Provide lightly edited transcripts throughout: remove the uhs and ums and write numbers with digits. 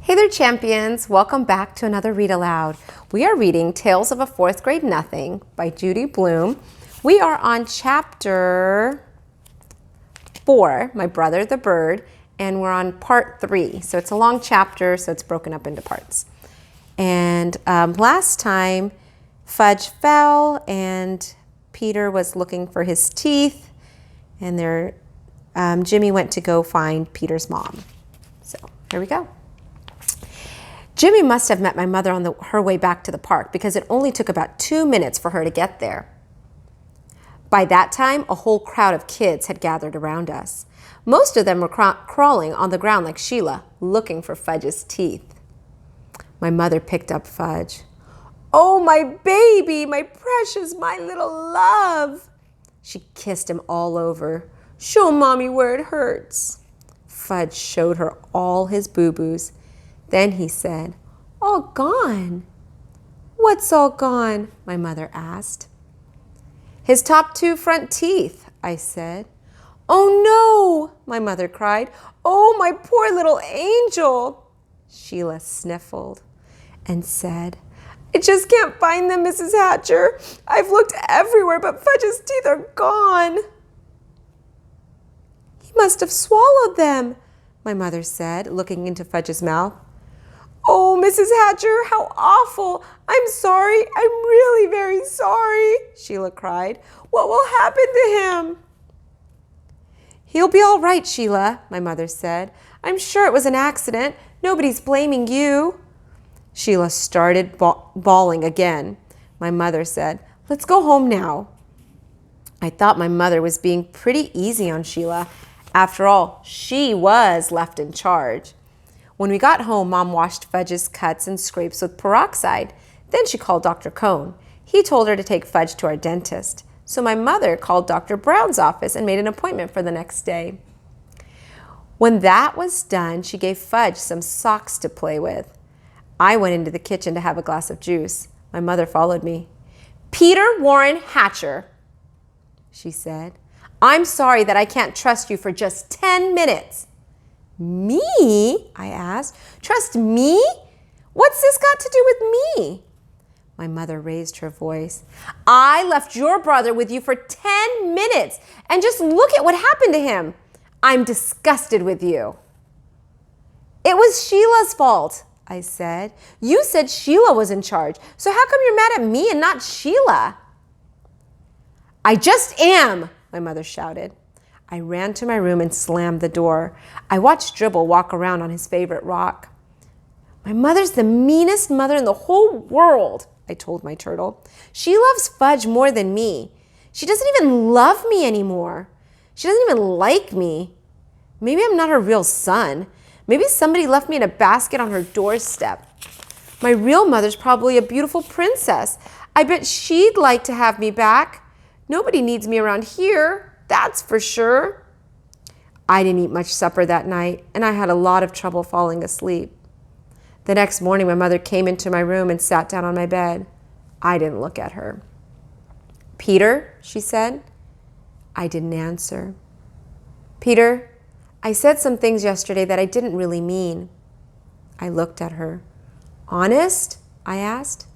Hey there, champions. Welcome back to another Read Aloud. We are reading Tales of a Fourth Grade Nothing by Judy Blume. We are on chapter 4, My Brother the Bird, and we're on part 3. So it's a long chapter, so it's broken up into parts. And last time, Fudge fell, and Peter was looking for his teeth, and Jimmy went to go find Peter's mom. So here we go. Jimmy must have met my mother on her way back to the park because it only took about 2 minutes for her to get there. By that time, a whole crowd of kids had gathered around us. Most of them were crawling on the ground like Sheila, looking for Fudge's teeth. My mother picked up Fudge. "Oh, my baby, my precious, my little love." She kissed him all over. "Show Mommy where it hurts." Fudge showed her all his boo-boos. Then he said, "All gone." "What's all gone?" my mother asked. "His top 2 front teeth," I said. "Oh no," my mother cried. "Oh, my poor little angel." Sheila sniffled and said, "I just can't find them, Mrs. Hatcher. I've looked everywhere, but Fudge's teeth are gone." "He must have swallowed them," my mother said, looking into Fudge's mouth. "Oh, Mrs. Hatcher, how awful! I'm sorry. I'm really very sorry," Sheila cried. "What will happen to him?" "He'll be all right, Sheila," my mother said. "I'm sure it was an accident. Nobody's blaming you." Sheila started bawling again. My mother said, "Let's go home now." I thought my mother was being pretty easy on Sheila. After all, she was left in charge. When we got home, Mom washed Fudge's cuts and scrapes with peroxide. Then she called Dr. Cone. He told her to take Fudge to our dentist. So my mother called Dr. Brown's office and made an appointment for the next day. When that was done, she gave Fudge some socks to play with. I went into the kitchen to have a glass of juice. My mother followed me. "Peter Warren Hatcher," she said, "I'm sorry that I can't trust you for just 10 minutes. "Me?" I asked. "Trust me? What's this got to do with me?" My mother raised her voice. "I left your brother with you for 10 minutes, and just look at what happened to him. I'm disgusted with you." "It was Sheila's fault," I said. "You said Sheila was in charge, so how come you're mad at me and not Sheila?" "I just am," my mother shouted. I ran to my room and slammed the door. I watched Dribble walk around on his favorite rock. "My mother's the meanest mother in the whole world," I told my turtle. "She loves Fudge more than me. She doesn't even love me anymore. She doesn't even like me. Maybe I'm not her real son. Maybe somebody left me in a basket on her doorstep. My real mother's probably a beautiful princess. I bet she'd like to have me back. Nobody needs me around here. That's for sure." I didn't eat much supper that night, and I had a lot of trouble falling asleep. The next morning, my mother came into my room and sat down on my bed. I didn't look at her. "Peter," she said. I didn't answer. "Peter, I said some things yesterday that I didn't really mean." I looked at her. "Honest?" I asked.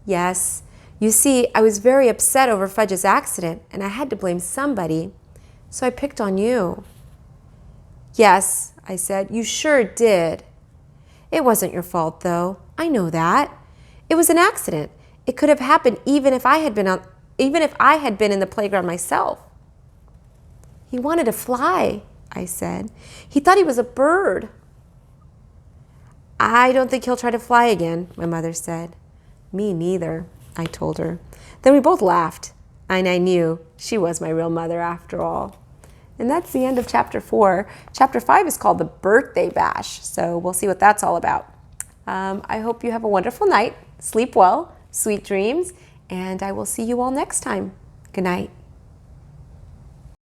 "Yes. You see, I was very upset over Fudge's accident, and I had to blame somebody, so I picked on you." "Yes," I said, "you sure did." "It wasn't your fault, though. I know that. It was an accident. It could have happened even if I had been in the playground myself." "He wanted to fly," I said. "He thought he was a bird." "I don't think he'll try to fly again," my mother said. "Me neither," I told her. Then we both laughed, and I knew she was my real mother after all. And that's the end of chapter 4. Chapter 5 is called The Birthday Bash, so we'll see what that's all about. I hope you have a wonderful night. Sleep well, sweet dreams, and I will see you all next time. Good night.